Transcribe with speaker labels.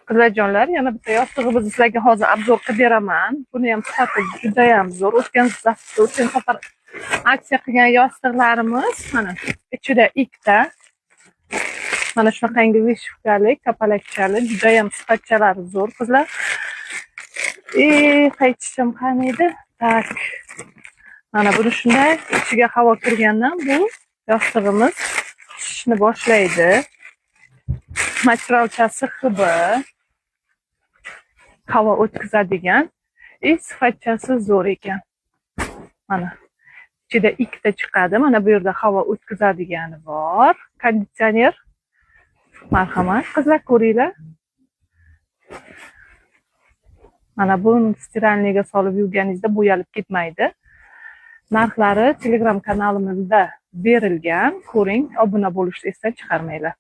Speaker 1: Qizlarjonlar, yana bitta yostig'imizni sizlarga hozir obzor qilib beraman. Buni ham sifati juda ham zo'r. O'tgan safar aksiya qilgan yostiqlarimiz mana ichida ikkita. Mana shunaqangi vishkali, kapalakchali, juda ham sifatchalari zo'r qizlar. Qaytishim qani edi? Tak. Mana buni shunday ichiga havo kirgandan bu yostig'imiz ishni boshlaydi. Materialchasi XB. Havo o'tkazadigan, sifatchasi zo'r ekan. Mana ichida ikkita chiqadi. Mana bu yerda havo o'tkazadigani bor. Konditsioner. Marhamat, qizlar ko'ringlar. Mana buni stiralniga solib yurganingizda bo'yalib ketmaydi. Narxlari Telegram kanalimizda berilgan. Ko'ring, obuna bo'lishni esdan chiqarmanglar.